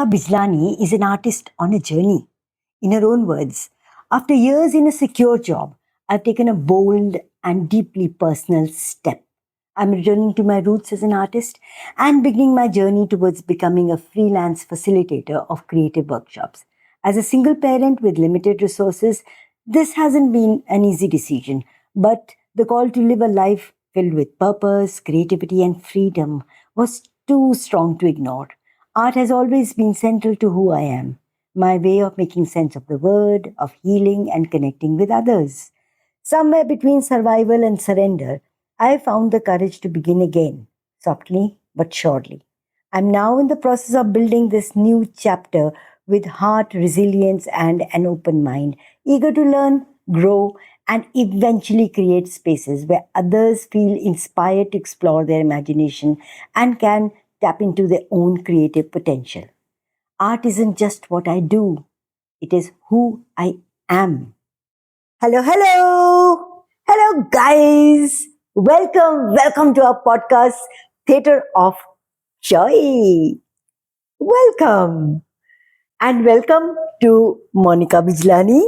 Bijlani is an artist on a journey. In her own words, after years in a secure job, I've taken a bold and deeply personal step. I'm returning to my roots as an artist and beginning my journey towards becoming a freelance facilitator of creative workshops. As a single parent with limited resources, this hasn't been an easy decision, but the call to live a life filled with purpose, creativity, and freedom was too strong to ignore. Art has always been central to who I am, my way of making sense of the world, of healing, and connecting with others. Somewhere between survival and surrender, I found the courage to begin again, softly but surely. I'm now in the process of building this new chapter with heart, resilience, and an open mind, eager to learn, grow, and eventually create spaces where others feel inspired to explore their imagination and can tap into their own creative potential. Art isn't just what I do, it is who I am. Hello, hello. Hello, guys. Welcome to our podcast, Theatre of Joy. Welcome. And welcome to Monica Bijlani.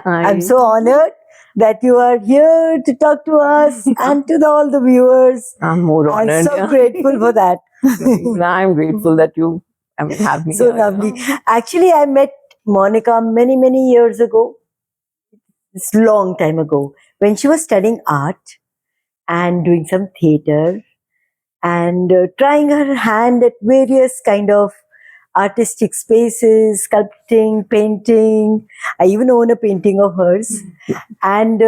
I'm so honored that you are here to talk to us and to all the viewers. I'm more honored. I'm so grateful for that. I'm grateful that you have me. So here, lovely. Actually, I met Monica many years ago. It's a long time ago when she was studying art and doing some theater and trying her hand at various kind of artistic spaces, sculpting, painting. I even own a painting of hers. And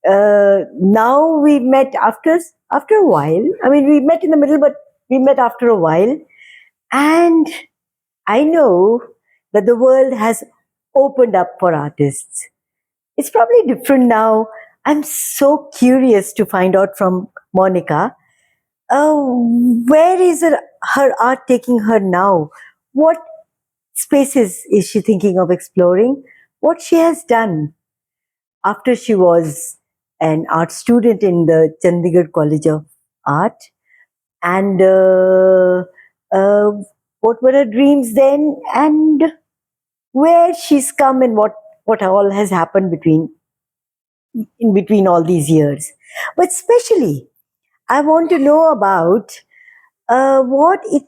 now we met after a while. I mean, we met in the middle, but we met after a while. And I know that the world has opened up for artists. It's probably different now. I'm so curious to find out from Monica, where is her art taking her now? What spaces is she thinking of exploring? What she has done after she was an art student in the Chandigarh College of Art, and uh, what were her dreams then, and where she's come, and what all has happened in between all these years. But especially, I want to know about what it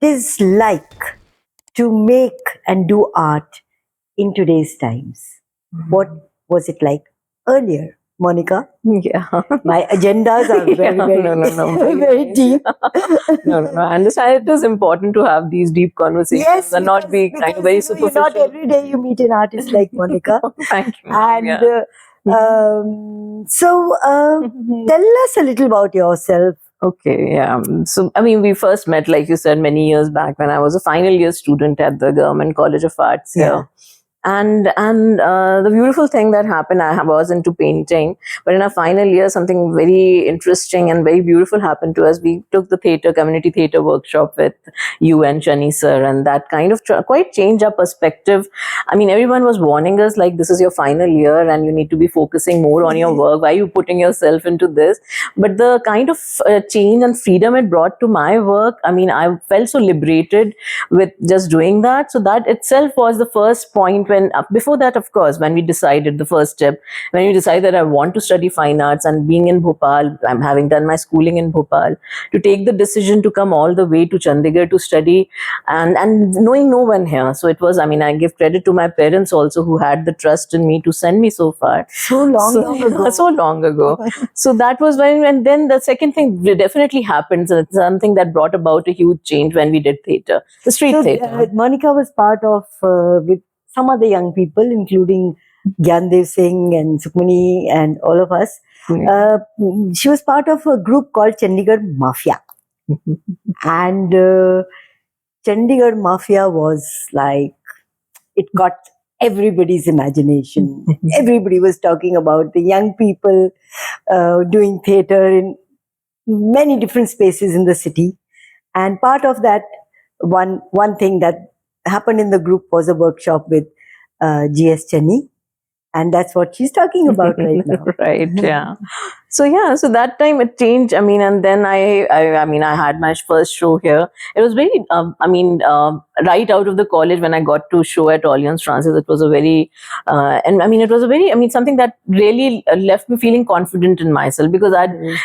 is like to make and do art in today's times. What was it like earlier, Monica? Yeah. My agendas are very, No. very deep. No. I understand it is important to have these deep conversations Yes, and not be kind of very you know, superficial. not every day you meet an artist like Monica. Thank you. And Yeah. tell us a little about yourself. Okay, yeah. So, I mean, we first met, like you said, many years back when I was a final year student at the Government College of Arts here. Yeah. And the beautiful thing that happened, I was into painting, but in our final year, something very interesting and very beautiful happened to us. We took the community theater workshop with you and Chani sir, and that kind of quite changed our perspective. I mean, everyone was warning us like, this is your final year and you need to be focusing more on your work. Why are you putting yourself into this? But the kind of change and freedom it brought to my work, I mean, I felt so liberated with just doing that. So that itself was the first point when, before that, of course, when we decided the first step, when we decided that I want to study fine arts, and being in Bhopal, I'm having done my schooling in Bhopal, to take the decision to come all the way to Chandigarh to study, and knowing no one here. So it was, I mean, I give credit to my parents also, who had the trust in me to send me so far. So long ago. So long ago. So that was when, and then the second thing definitely happened. So it's something that brought about a huge change when we did theater, the street theater. Monica was part of, with some other young people, including Gyandev Singh and Sukhmani and all of us. She was part of a group called Chandigarh Mafia. And Chandigarh Mafia was like, it got everybody's imagination. Everybody was talking about the young people doing theater in many different spaces in the city. And part of that, one thing that happened in the group was a workshop with G.S. Chani. And that's what she's talking about right now. Right, yeah. So yeah, so that time it changed. I mean, and then I mean, I had my first show here. It was very, right out of the college when I got to show at Alliance Francis. It was a very, and I mean, it was a very, I mean, something that really left me feeling confident in myself, because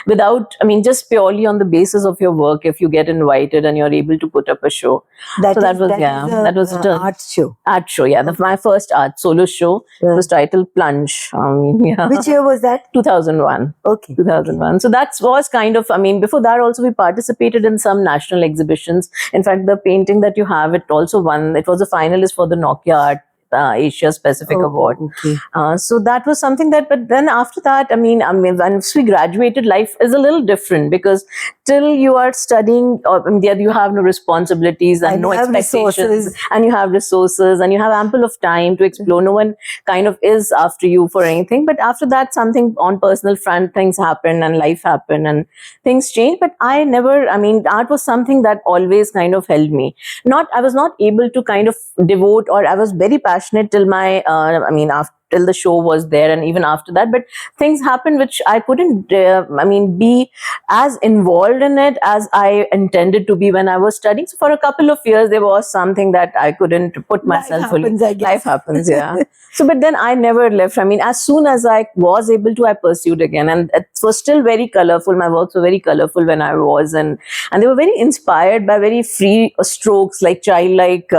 without, I mean, just purely on the basis of your work, if you get invited and you're able to put up a show. That So that is was, that yeah, is a, that was a the art show. art show. Yeah, my first art solo show. It was titled Plunge. I mean, yeah. Which year was that? 2001. Okay. 2001. So that was kind of, I mean, before that also we participated in some national exhibitions. In fact, the painting that you have, it also won, it was a finalist for the Nokia Art Asia Specific Award. Okay. So that was something that, but then after that, I mean, once we graduated, life is a little different, because till you are studying, or I mean, there you have no responsibilities and no you have expectations, resources. and you have resources, and you have ample of time to explore. No one kind of is after you for anything. But after that, something on personal front, things happen and life happen and things change. But I never, I mean, art was something that always kind of held me. I was not able to kind of devote, or I was very passionate till my, I mean, after, till the show was there, and even after that, but things happened which I couldn't, I mean, be as involved in it as I intended to be when I was studying. So for a couple of years, there was something that I couldn't put myself fully. Happens, I guess. Life happens, yeah. So, but then I never left. I mean, as soon as I was able to, I pursued again, and it was still very colorful. My works were very colorful when I was, and they were very inspired by very free strokes, like childlike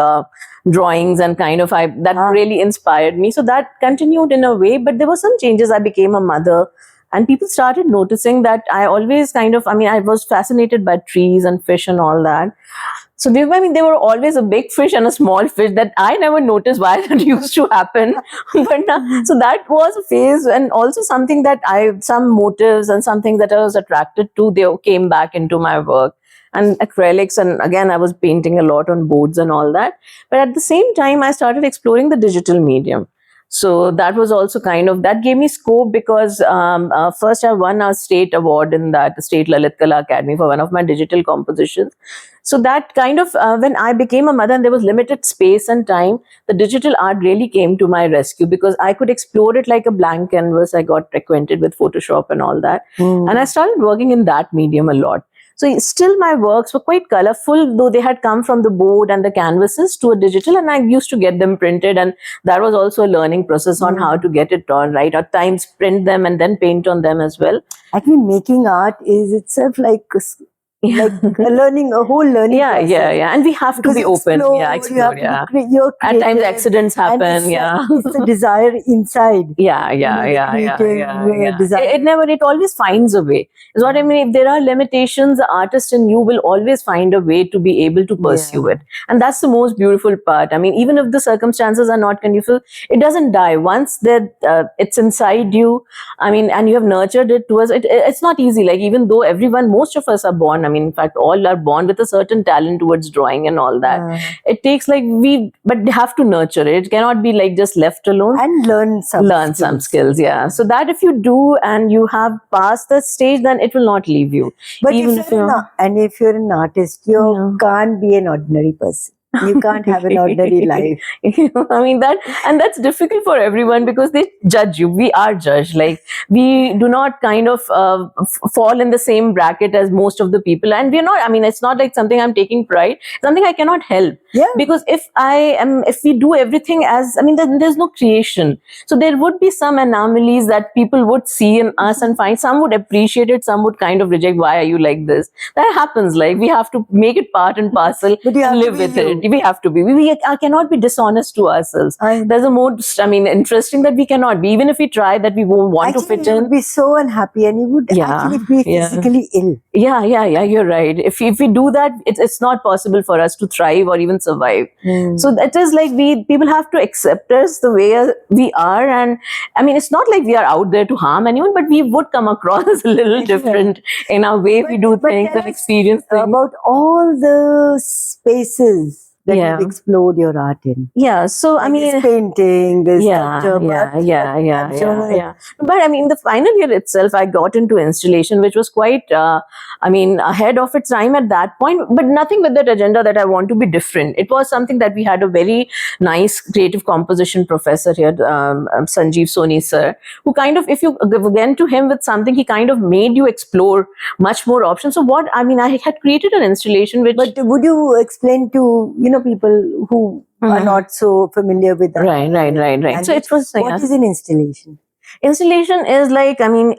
drawings, and kind of that really inspired me. So that continued in a way, but there were some changes. I became a mother, and people started noticing that I always kind of, I mean, I was fascinated by trees and fish and all that. So they were always a big fish and a small fish that I never noticed why that used to happen. But so that was a phase, and also something that some motives and some things that I was attracted to, they came back into my work. And acrylics, and again, I was painting a lot on boards and all that. But at the same time, I started exploring the digital medium. So that was also kind of, that gave me scope, because first I won a state award in that State Lalit Kala Academy for one of my digital compositions. So that kind of, when I became a mother and there was limited space and time, the digital art really came to my rescue, because I could explore it like a blank canvas. I got acquainted with Photoshop and all that. And I started working in that medium a lot. So still my works were quite colorful, though they had come from the board and the canvases to a digital, and I used to get them printed, and that was also a learning process on how to get it on, right? At times print them and then paint on them as well. Actually, making art is itself like a whole learning process. And we have to be open. Explore. At times accidents happen. It's a desire inside. Desire. It always finds a way. Is what I mean. If there are limitations, the artist in you will always find a way to be able to pursue it, and that's the most beautiful part. I mean, even if the circumstances are not conducive, it doesn't die. Once that it's inside you, I mean, and you have nurtured it towards it. It's not easy. Like, even though most of us are born, I mean, in fact, all are born with a certain talent towards drawing and all that. It takes but they have to nurture it. It cannot be like just left alone. And learn some skills. Yeah. So that if you do and you have passed the stage, then it will not leave you. But if you're an artist, you can't be an ordinary person. You can't have an ordinary life. I mean, that's difficult for everyone, because they judge you. We are judged. Like, we do not kind of fall in the same bracket as most of the people. And we're not, I mean, it's not like something I'm taking pride, something I cannot help. Yeah. Because if we do everything then there's no creation. So there would be some anomalies that people would see in us and find. Some would appreciate it, some would kind of reject. Why are you like this? That happens. Like, we have to make it part and parcel and live with it. We have to be. We cannot be dishonest to ourselves. There's a most, interesting that we cannot be. Even if we try, that we won't want to fit in. You would be so unhappy, and you would actually be physically ill. Yeah, you're right. If we do that, it's not possible for us to thrive or even survive. So that is like, people have to accept us the way we are. And I mean, it's not like we are out there to harm anyone, but we would come across a little different in our way we do things and experience things. About all the spaces that Yeah. you've explored your art in? Yeah. So, I Like mean, this painting, this yeah, sculpture, yeah, but yeah, yeah, I'm yeah, sure yeah. But I mean, the final year itself, I got into installation, which was quite, I mean, ahead of its time at that point, but nothing with that agenda that I want to be different. It was something that we had a very nice creative composition professor here, Sanjeev Soni sir, who kind of, if you went to him with something, he kind of made you explore much more options. So what, I mean, I had created an installation which... But would you explain to people who are Mhm. not so familiar with that? Right. So language, it was... what is an installation? Installation is like, I mean,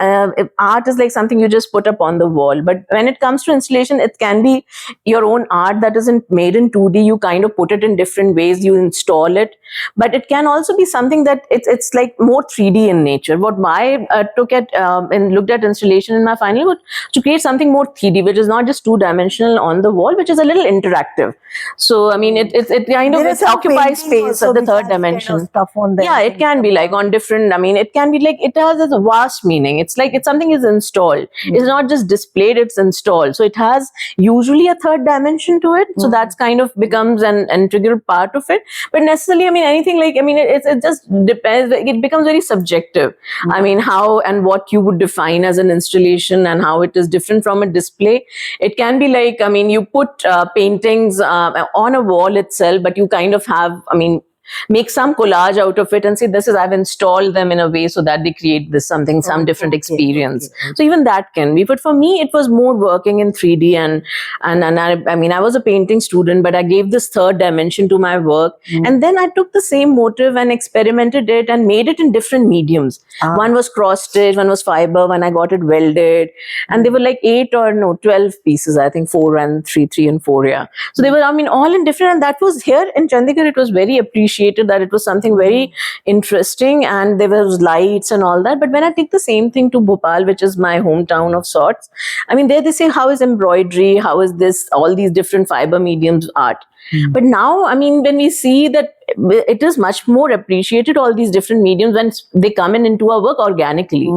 art is like something you just put up on the wall. But when it comes to installation, it can be your own art that isn't made in 2D. You kind of put it in different ways. You install it. But it can also be something that it's like more 3D in nature. What I took at and looked at installation in my final was to create something more 3D, which is not just two-dimensional on the wall, which is a little interactive. So, I mean, it kind There are of some occupies paintings space also at the which third has kind of dimension. stuff on them Yeah, it and can be stuff like on- on different, I mean, it can be like, it has a vast meaning. It's like, it's something is installed. It's not just displayed, it's installed. So it has usually a third dimension to it. So that's kind of becomes an integral part of it. But necessarily, I mean, anything like, I mean, it just depends. It becomes very subjective. I mean, how and what you would define as an installation and how it is different from a display. It can be like, I mean, you put paintings on a wall itself, but you kind of have, I mean, make some collage out of it and say, this is, I've installed them in a way so that they create this something, some different experience. So even that can be. But for me, it was more working in 3D and I mean, I was a painting student, but I gave this third dimension to my work. And then I took the same motive and experimented it and made it in different mediums. One was cross stitch, one was fiber, one I got it welded. And they were like 12 pieces, I think 4 and 3 and 4, yeah. So they were, I mean, all in different, and that was here in Chandigarh, it was very appreciated, that it was something very interesting and there was lights and all that. But when I take the same thing to Bhopal, which is my hometown of sorts, I mean, there they say, how is embroidery, how is this, all these different fiber mediums art. But now, I mean, when we see that it is much more appreciated, all these different mediums, when they come into our work organically.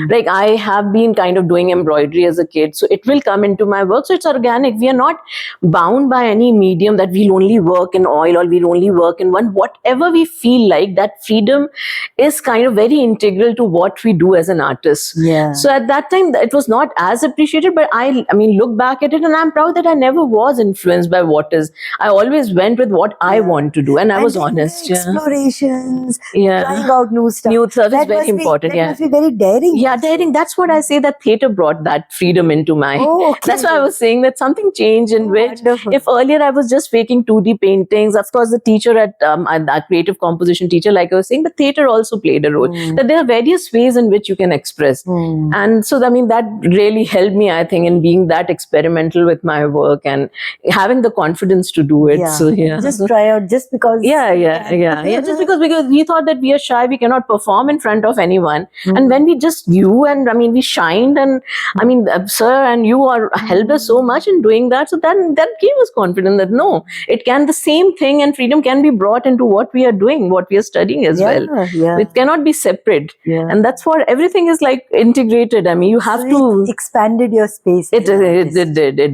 Like I have been kind of doing embroidery as a kid, so it will come into my work. So it's organic. We are not bound by any medium that we'll only work in oil or we'll only work in one. Whatever we feel like, that freedom is kind of very integral to what we do as an artist. Yeah. So at that time, it was not as appreciated, but I mean, look back at it and I'm proud that I never was influenced by what is. I always went with what I want to do, and I was then honest. the explorations, Yeah. trying out new stuff. New stuff is That very must be- important. That Yeah. must be very daring. Yeah, also. daring. That's what I say, that theatre brought that freedom into my... Oh, okay. That's why I was saying that something changed in which, Wonderful. if earlier I was just faking 2D paintings, of course, the teacher at that creative composition teacher, like I was saying, the theatre also played a role. That there are various ways in which you can express. And so, I mean, that really helped me, I think, in being that experimental with my work and having the confidence to do it. Yeah. So, yeah. Just try out just because. Yeah. Just because we thought that we are shy, we cannot perform in front of anyone. And when we just and I mean, we shined, and I mean, sir and you are helped us so much in doing that. So that gave us confidence that no, it can, the same thing and freedom can be brought into what we are doing, what we are studying as well. Yeah. It cannot be separate. Yeah. And that's what everything is like integrated. I mean, you have to. It expanded your space. It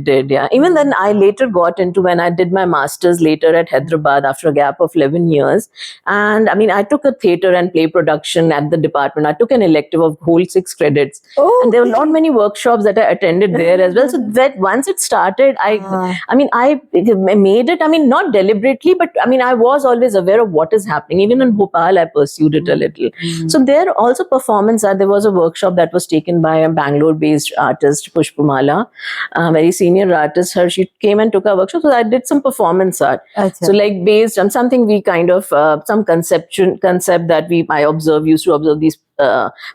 did, yeah. Even then, I later got into, when I did my master's later at Hyderabad after a gap of 11 years. And I mean, I took a theatre and play production at the department. I took an elective of whole 6 credits. And there were not many workshops that I attended there as well. So that once it started, I mean, I made it, I mean, not deliberately, but I mean, I was always aware of what is happening. Even in Bhopal, I pursued it a little. So there also performance, there was a workshop that was taken by a Bangalore-based artist, Pushpamala, a very senior artist. She came and took a workshop. So I did some performance art. So like based on something we kind of, some concept that I used to observe these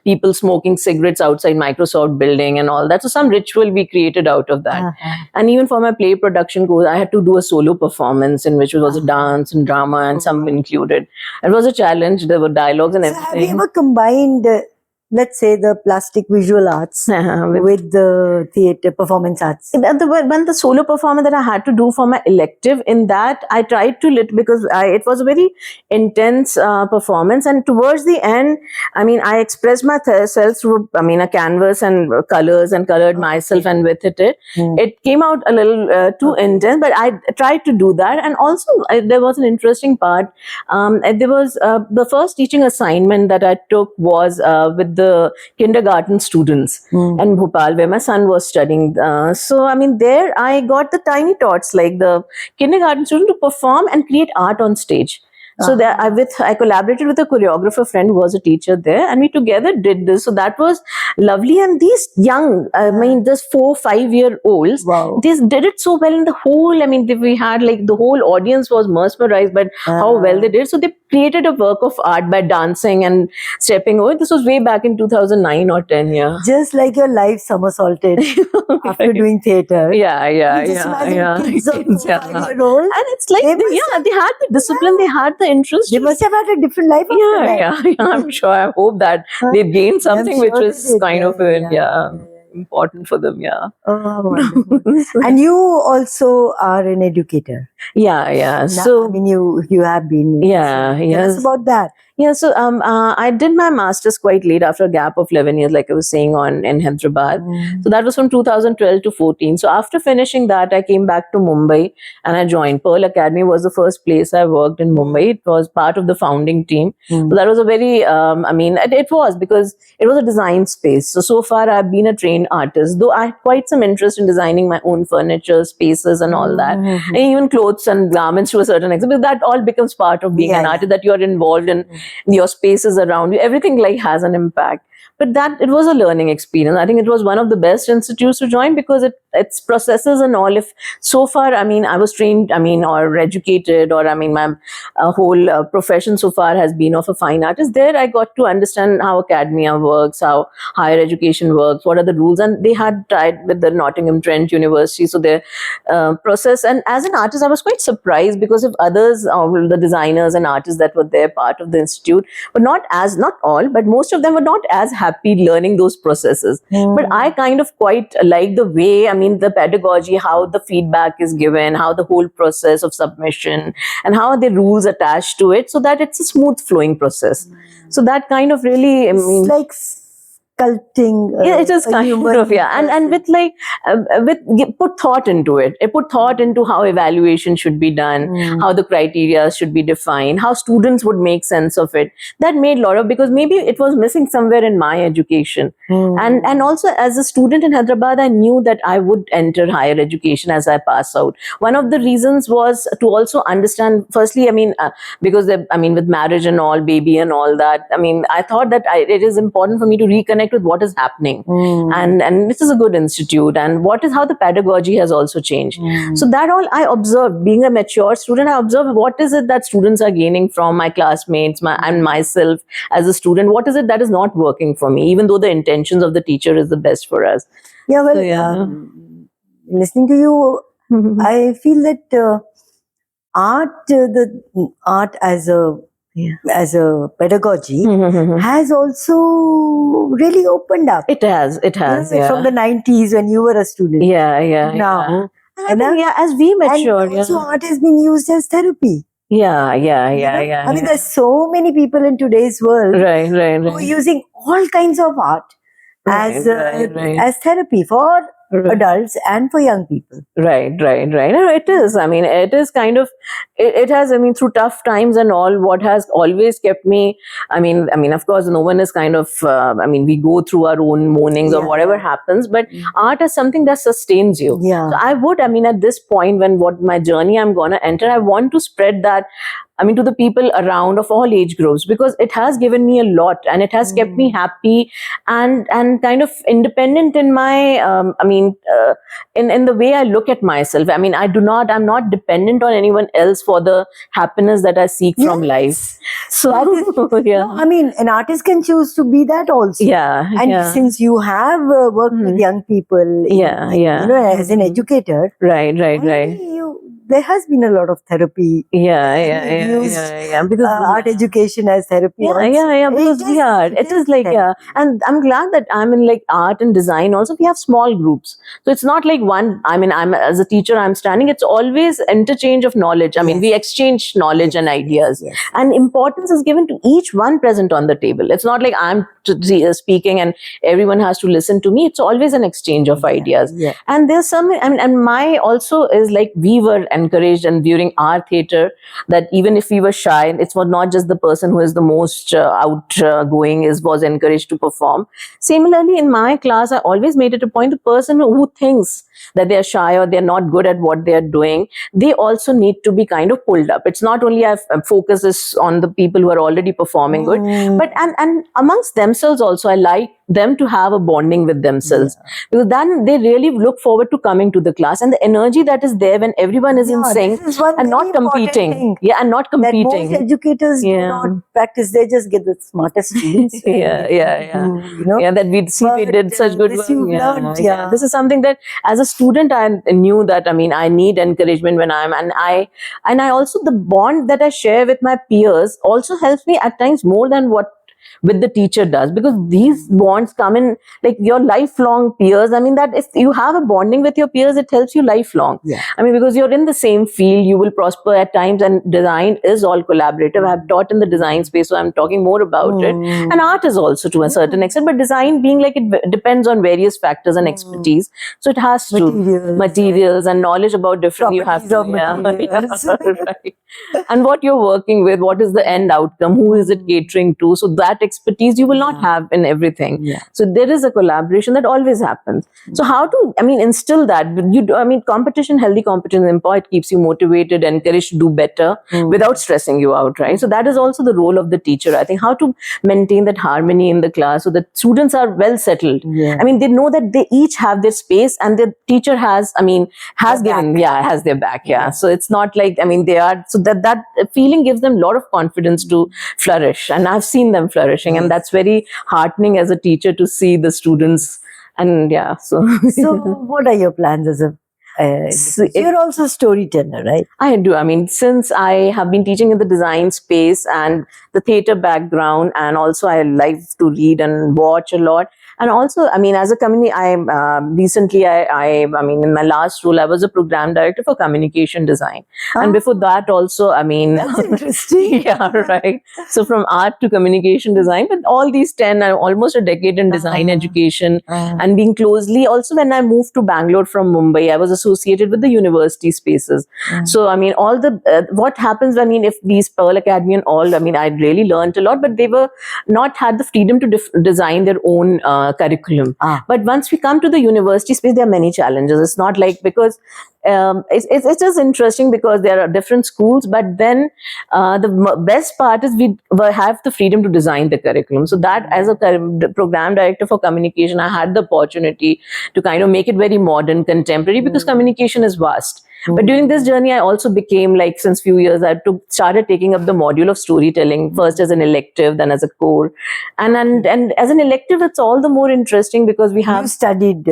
people smoking cigarettes outside Microsoft building and all that. So some ritual we created out of that. And even for my play production course, I had to do a solo performance in which was a dance and drama and some included. It was a challenge. There were dialogues and everything. Have you ever combined let's say the plastic visual arts with with the theatre performance arts? when the solo performance that I had to do for my elective, in that I tried to because it was a very intense performance, and towards the end, I mean, I expressed myself through, I mean, a canvas and colors, and colored myself, and with it, it came out a little too intense, but I tried to do that. And also, there was an interesting part. There was the first teaching assignment that I took was with the kindergarten students and Bhopal, where my son was studying. So, I mean, there I got the tiny tots, like the kindergarten student, to perform and create art on stage. So there, I collaborated with a choreographer friend who was a teacher there, and we together did this. So that was lovely. And these young, I mean, just 4-5-year-olds, Wow. they did it so well in the whole. I mean, we had like the whole audience was mesmerized by how well they did. So they created a work of art by dancing and stepping over. This was way back in 2009 or 10. Yeah. Just like your life somersaulted after doing theatre. Yeah, You just imagine kids of Kids, 4-5-year-old. And it's like, They must they had the discipline, they had the interest. They must have had a different life after that. Yeah, I'm sure. I hope that they've gained something sure which they was did. kind of Yeah. important for them. Yeah. Oh, wonderful. And you also are an educator. Yeah. Now, So I mean, you have been. yeah, Tell us yes. about that. Yeah, so I did my master's quite late, after a gap of 11 years, like I was saying, in Hyderabad. So that was from 2012 to 14. So after finishing that, I came back to Mumbai and I joined. Pearl Academy was the first place I worked in Mumbai. It was part of the founding team. So that was a very, I mean, it was, because it was a design space. So far I've been a trained artist, though I had quite some interest in designing my own furniture, spaces and all that. And even clothes and garments to a certain extent, but that all becomes part of being an artist, that you're involved in your spaces around you. Everything like has an impact. But that, it was a learning experience. I think it was one of the best institutes to join, because its processes and all. If so far, I mean, I was trained, I mean, or educated, or I mean, my whole profession so far has been of a fine artist. There, I got to understand how academia works, how higher education works, what are the rules, and they had tried with the Nottingham Trent University. So their process, and as an artist, I was quite surprised, because if others, the designers and artists that were there, part of the institute, but not all, but most of them were not as happy learning those processes. But I kind of quite like the way, I mean, the pedagogy, how the feedback is given, how the whole process of submission, and how the rules attached to it, so that it's a smooth flowing process. So that kind of really, I mean, It's like sculpting. yeah, it is a kind human of, yeah, and person. with like put thought into it. It put thought into how evaluation should be done, how the criteria should be defined, how students would make sense of it. That made a lot of, because maybe it was missing somewhere in my education. And also, as a student in Hyderabad, I knew that I would enter higher education as I pass out. One of the reasons was to also understand, firstly, I mean, because I mean, with marriage and all, baby and all that, I mean, I thought that it is important for me to reconnect with what is happening. And this is a good institute, and how the pedagogy has also changed. So that all I observed, being a mature student, I observed what is it that students are gaining from my classmates, and myself as a student. What is it that is not working for me, even though the intentions of the teacher is the best for us. Yeah, well, So, yeah. listening to you, I feel that the art as a pedagogy has also really opened up. It has, yeah. From the 90s when you were a student. Yeah. Now, And as we mature, and also art has been used as therapy. Yeah. I mean, there's so many people in today's world Right. who are using all kinds of art as therapy for adults and for young people. Right. No, it is. I mean, it is kind of, it has, I mean, through tough times and all, what has always kept me, I mean, of course, no one is kind of, I mean, we go through our own moanings or whatever happens, but art is something that sustains you. Yeah. So I would, I mean, at this point, when what my journey I'm going to enter, I want to spread that, I mean, to the people around of all age groups, because it has given me a lot, and it has kept me happy and kind of independent in my, I mean, in the way I look at myself. I mean, I'm not dependent on anyone else for the happiness that I seek from life. So, yeah. No, I mean, an artist can choose to be that also. Yeah. And since you have worked with young people, Yeah. you know, as an educator, Right. there has been a lot of therapy. Yeah. Used, Because art education as therapy. Because it is like, and I'm glad that I'm in like art and design also. We have small groups, so it's not like one. I mean, I'm as a teacher, I'm standing. It's always interchange of knowledge. I mean, we exchange knowledge and ideas, and importance is given to each one present on the table. It's not like I'm speaking and everyone has to listen to me. It's always an exchange of ideas. And there's some, I mean, and my also is like we were encouraged, and during our theater, that even if we were shy, it was not just the person who is the most outgoing was encouraged to perform. Similarly, in my class, I always made it a point, the person who thinks that they're shy or they're not good at what they're doing, they also need to be kind of pulled up. It's not only focus is on the people who are already performing good, but and amongst themselves also, I like them to have a bonding with themselves, because then they really look forward to coming to the class, and the energy that is there when everyone is in sync and not competing. And not competing. That most educators do not practice. They just get the smartest students. That we did such good work. This is something that as a student I knew that, I mean, I need encouragement when I'm, and I also, the bond that I share with my peers also helps me at times more than what with the teacher does, because these bonds come in like your lifelong peers. I mean, that if you have a bonding with your peers, it helps you lifelong. I mean, because you're in the same field, you will prosper at times, and design is all collaborative. I've taught in the design space, so I'm talking more about it. And art is also to a certain extent, but design being like, it depends on various factors and expertise. So it has to materials and knowledge about different, you have to, right. And what you're working with, what is the end outcome, who is it catering to, so that expertise you will not have in everything. So there is a collaboration that always happens. So how to, I mean, instill that? I mean, competition, healthy competition, it keeps you motivated, encouraged to do better without stressing you out, right? So that is also the role of the teacher, I think, how to maintain that harmony in the class so that students are well settled. I mean, they know that they each have their space, and the teacher has, I mean, has their back. So it's not like, I mean, they are, so that feeling gives them a lot of confidence to flourish, and I've seen them flourishing, and that's very heartening as a teacher to see the students. And so what are your plans as a you're also a storyteller, right? I do. I mean, since I have been teaching in the design space and the theater background, and also I like to read and watch a lot. And also, I mean, as a community, I recently, I mean, in my last role, I was a program director for communication design. And before that also, I mean, that's interesting. Right. So from art to communication design, but all these 10, almost a decade in design education, and being closely, also when I moved to Bangalore from Mumbai, I was associated with the university spaces. So, I mean, all the, what happens, I mean, if these Pearl Academy and all, I mean, I really learned a lot, but they were not had the freedom to design their own curriculum. But once we come to the university space, there are many challenges. It's not like, because it's just interesting because there are different schools, but then the best part is we have the freedom to design the curriculum. So that, as a program director for communication, I had the opportunity to kind of make it very modern, contemporary, because communication is vast. But during this journey, I also became, like, since few years, I started taking up the module of storytelling, first as an elective, then as a core. And as an elective, it's all the more interesting because we have... You studied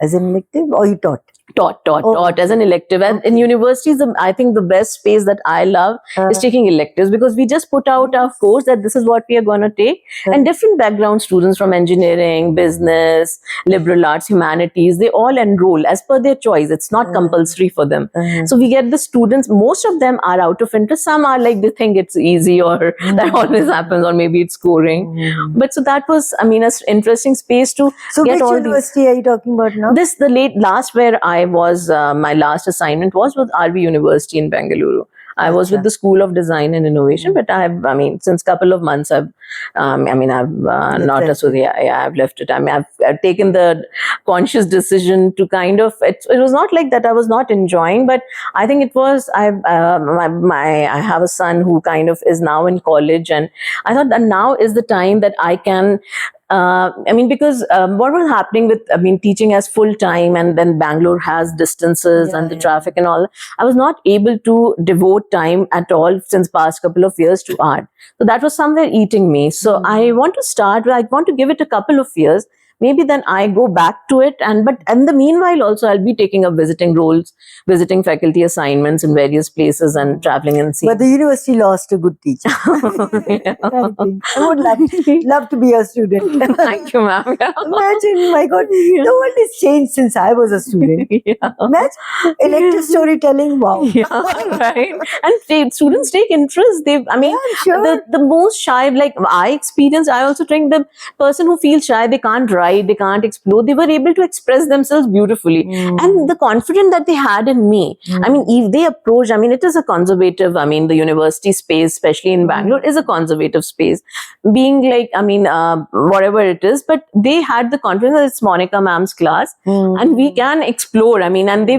as an elective, or you taught? Taught as an elective. And in universities, I think the best space that I love is taking electives, because we just put out our course that this is what we are going to take. And different background students from engineering, business, liberal arts, humanities, they all enroll as per their choice. It's not compulsory for them. So we get the students, most of them are out of interest. Some are like, they think it's easy, or that always happens, or maybe it's scoring. But so that was, I mean, an interesting space to get all these. Which university are you talking about now? This, the last where I was, my last assignment was with RV University in Bengaluru. I was with the School of Design and Innovation, but I mean, since couple of months, I've not I've left it. I mean, I've taken the conscious decision to kind of, it was not like that I was not enjoying, but I think it was, I have a son who kind of is now in college, and I thought that now is the time that I can, I mean, because what was happening with, I mean, teaching as full time, and then Bangalore has distances and the traffic and all, I was not able to devote time at all since past couple of years to art. So that was somewhere eating me. So I want to start, I want to give it a couple of years. maybe then I go back to it. But in the meanwhile also I'll be taking up visiting roles, visiting faculty assignments in various places and traveling and seeing. But the university lost a good teacher. Yeah. I think. I would love to be a student. Thank you, ma'am. Imagine, my God, the world has changed since I was a student. Yeah. Imagine elective storytelling. Wow. Yeah, right. And students take interest. I mean, Yeah, I'm sure. the most shy, like I experienced, I also think the person who feels shy, they can't write, they can't explore, they were able to express themselves beautifully. And the confidence that they had in me, I mean, if they approach, I mean, it is a conservative, I mean, the university space, especially in Bangalore, is a conservative space. Being like, I mean, whatever it is, but they had the confidence that it's Monica ma'am's class and we can explore. I mean, and they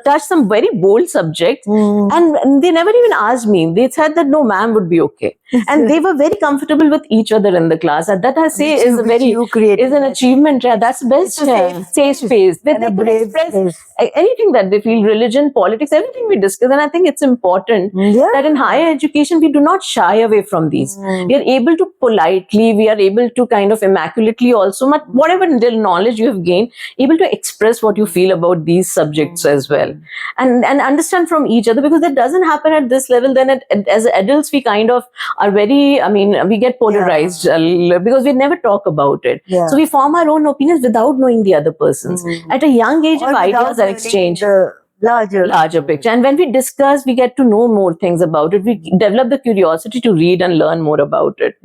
touched some very bold subjects and they never even asked me. They said that no, ma'am would be okay. And they were very comfortable with each other in the class. And that I say Which is a very you created. is an achievement. Yeah, that's the best. It's a Safe space. And They a could brave express space. anything that they feel, religion, politics, everything we discuss. And I think it's important Yeah. that in higher education we do not shy away from these. We are able to politely, we are able to kind of immaculately also, whatever little knowledge you have gained, able to express what you feel about these subjects as well, and understand from each other, because that doesn't happen at this level. Then as adults we kind of are very, I mean, we get polarized because we never talk about it. Yeah. So we form our own opinions without knowing the other person's. At a young age, Or if ideas without are learning exchanged, the larger picture, and when we discuss, we get to know more things about it. We develop the curiosity to read and learn more about it.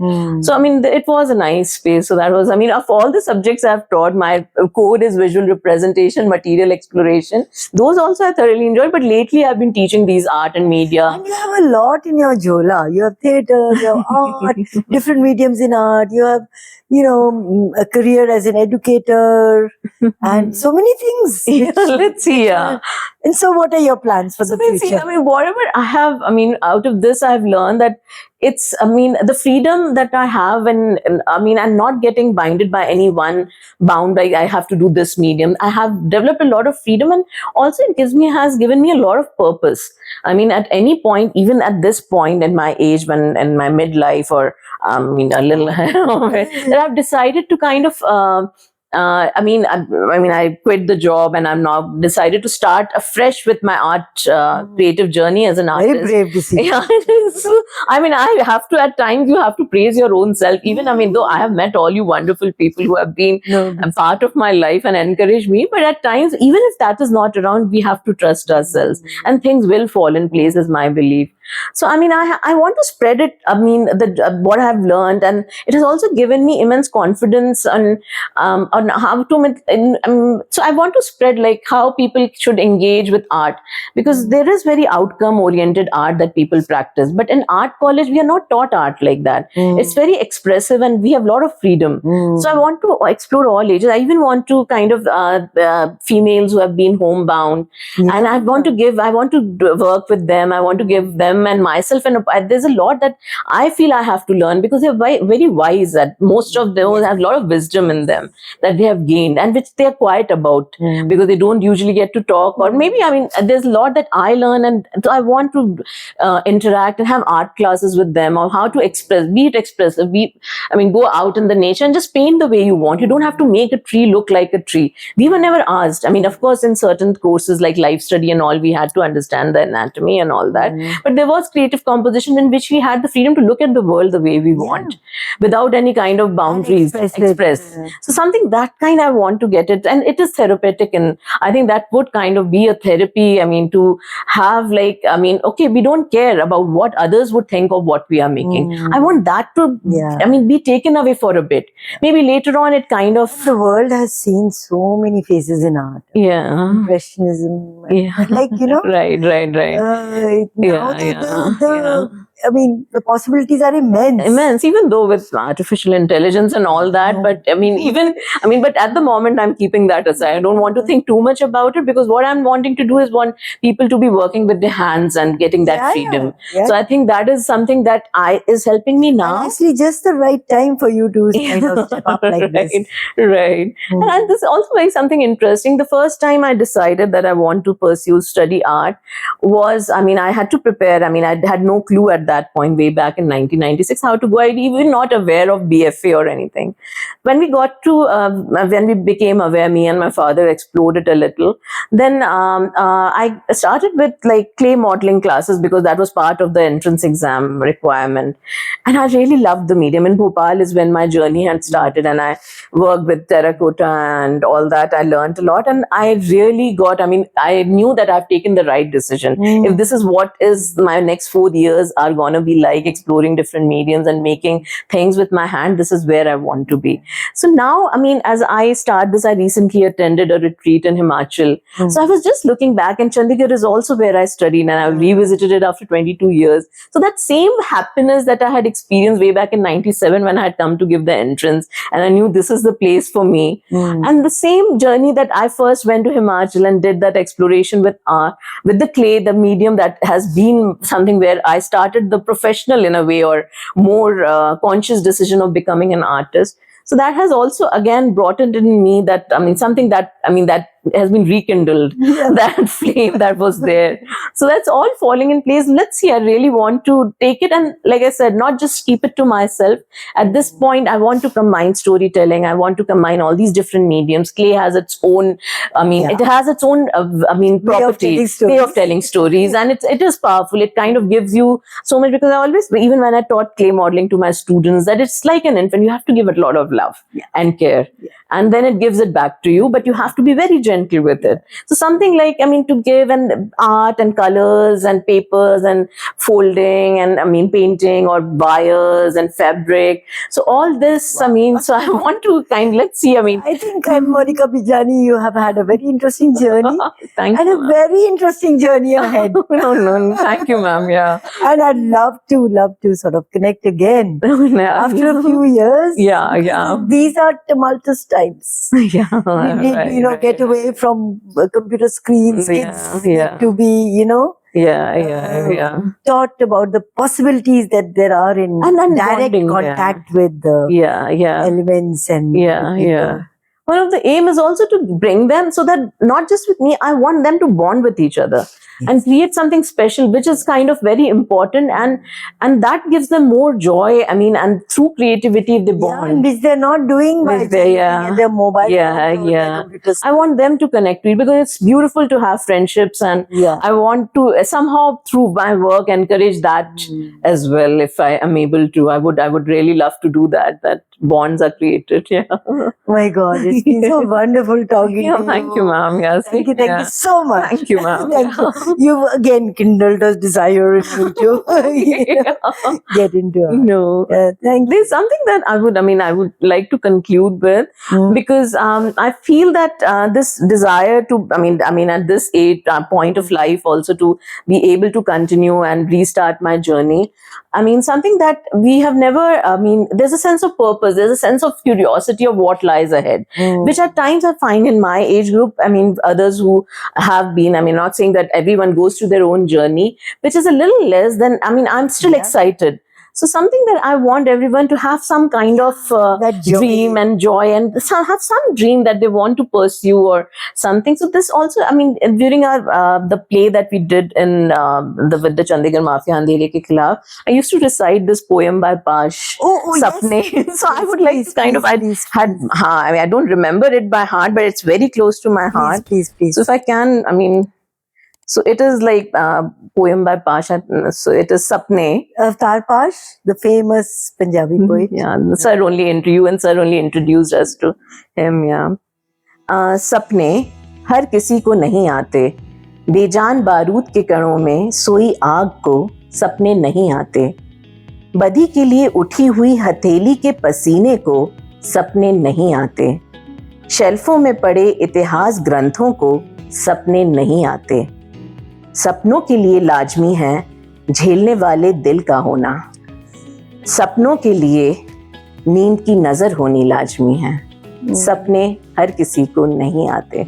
So I mean, it was a nice space. So that was, I mean, of all the subjects I've taught, my core is visual representation, material exploration. Those also I thoroughly enjoyed. But lately I've been teaching these art and media. And you have a lot in your Jola. You have theatre, you have art, different mediums in art. You have, a career as an educator and so many things. Yeah, let's see. Yeah. And so what are your plans for the Let's see, future? I mean, whatever I have, I mean, out of this, I've learned that it's, I mean, the freedom that I have, and I mean, I'm not getting binded by anyone, bound by I have to do this medium. I have developed a lot of freedom, and also it has given me a lot of purpose. I mean, at any point, even at this point in my age, when in my midlife, or I mean, a little, that I've decided to kind of. I mean, I quit the job and I'm now decided to start afresh with my art creative journey as an artist. Very brave decision. Yeah, so, I mean, I have to, at times, you have to praise your own self. Even, I mean, though I have met all you wonderful people who have been a part of my life and encouraged me, but at times, even if that is not around, we have to trust ourselves and things will fall in place, is my belief. So, I mean, I want to spread it, I mean, what I have learned, and it has also given me immense confidence on how to, so I want to spread like how people should engage with art, because there is very outcome oriented art that people practice. But in art college, we are not taught art like that. It's very expressive and we have a lot of freedom. So I want to explore all ages. I even want to kind of females who have been homebound, and I want to work with them. I want to give them and myself, and there's a lot that I feel I have to learn, because they're very wise. That most of them have a lot of wisdom in them that they have gained, and which they are quiet about because they don't usually get to talk. Or maybe, I mean, there's a lot that I learn, and so I want to interact and have art classes with them, or how to express, be it expressive, go out in the nature and just paint the way you want. You don't have to make a tree look like a tree. We were never asked. I mean, of course, in certain courses like life study and all, we had to understand the anatomy and all that. But there was creative composition in which we had the freedom to look at the world the way we want, without any kind of boundaries. Express. So something that kind I want to get it, and it is therapeutic, and I think that would kind of be a therapy. I mean, to have like, I mean, okay, we don't care about what others would think of what we are making. I want that to, I mean, be taken away for a bit. Maybe later on, it kind of. The world has seen so many faces in art. Yeah. Impressionism. Yeah. Like, Right. I mean, the possibilities are immense. Even though with artificial intelligence and all that. But but at the moment, I'm keeping that aside. I don't want to think too much about it, because what I'm wanting to do is want people to be working with their hands and getting that freedom. Yeah. So I think that is something that is helping me now. Actually, just the right time for you to kind of step up like this. Right. And this is also very something interesting. The first time I decided that I want to study art was, I mean, I had to prepare. I mean, I had no clue at that point, way back in 1996, how to go. I even not aware of BFA or anything. When we got to, when we became aware, me and my father explored it a little. Then I started with like clay modeling classes because that was part of the entrance exam requirement. And I really loved the medium. In Bhopal is when my journey had started, and I worked with terracotta and all that. I learned a lot, and I really got, I mean, I knew that I've taken the right decision. If this is what is my next 4 years are going to be like, exploring different mediums and making things with my hand, this is where I want to be. So now, I mean, as I start this, I recently attended a retreat in Himachal. So I was just looking back, and Chandigarh is also where I studied, and I revisited it after 22 years. So that same happiness that I had experienced way back in 97 when I had come to give the entrance, and I knew this is the place for me. And the same journey that I first went to Himachal and did that exploration with the clay, the medium, that has been something where I started the professional in a way, or more conscious decision of becoming an artist. So that has also again brought it in me that, I mean, something that, I mean, that has been rekindled, that flame that was there. So that's all falling in place. Let's see, I really want to take it, and like I said, not just keep it to myself. At this point, I want to combine storytelling. I want to combine all these different mediums. Clay has its own, I mean, it has its own, I mean, property, way of telling stories. And it is powerful. It kind of gives you so much, because I always, even when I taught clay modeling to my students, that it's like an infant. You have to give it a lot of love and care. And then it gives it back to you, but you have to be very gentle with it. So something like, I mean, to give an art and colors and papers and folding and, I mean, painting or wires and fabric. So all this, I mean, so I want to let's see, I mean. I think, Monica Bijani, you have had a very interesting journey. Thank and you, a very interesting journey ahead. No, thank you, ma'am, yeah. And I'd love to sort of connect again after a few years. Yeah. These are tumultuous times. Yeah, We need, get away from computer screens. Kids need to be, taught about the possibilities that there are in direct bonding, contact with the elements and people. One of the aim is also to bring them, so that not just with me, I want them to bond with each other and create something special, which is kind of very important, and that gives them more joy. I mean, and through creativity, they bond. Which they're not doing by their mobile phones. I want them to connect to it, because it's beautiful to have friendships, and I want to somehow through my work encourage that as well. If I am able to, I would really love to do that. That bonds are created. Oh my God, it's been so wonderful talking to you. Thank you, ma'am. Yes, thank you so much. Thank you, ma'am. You again kindled a desire in me to get into it. No, thank you. There's something that I would like to conclude with, because I feel that this desire to, at this age point of life, also to be able to continue and restart my journey. I mean, something that we have never, there's a sense of purpose, there's a sense of curiosity of what lies ahead, which at times I find in my age group, others who have been, not saying that everyone goes through their own journey, which is a little less than, I'm still excited. So something that I want everyone to have some kind of dream and joy, and have some dream that they want to pursue or something. So this also, during our the play that we did in with the Chandigarh Mafia Andhele ke Khilaf, I used to recite this poem by Pash, Sapne. Yes. So I would like to kind of, I don't remember it by heart, but it's very close to my heart. Please. So if I can, so it is like poem by Pash. So it is Sapne. Avtar Pash, the famous Punjabi poet. Sir only introduced us to him. सपने हर किसी को नहीं आते, बेजान बारूद के कणों में सोई आग को सपने नहीं आते, बदी के लिए उठी हुई हथेली के पसीने को सपने नहीं आते, शेल्फों में पड़े इतिहास ग्रंथों को सपने नहीं आते, सपनों के लिए लाजमी है झेलने वाले दिल का होना, सपनों के लिए नींद की नजर होनी लाजमी है, सपने हर किसी को नहीं आते.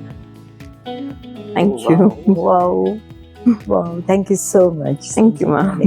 Thank you. Wow. Thank you so much. Thank you, ma'am.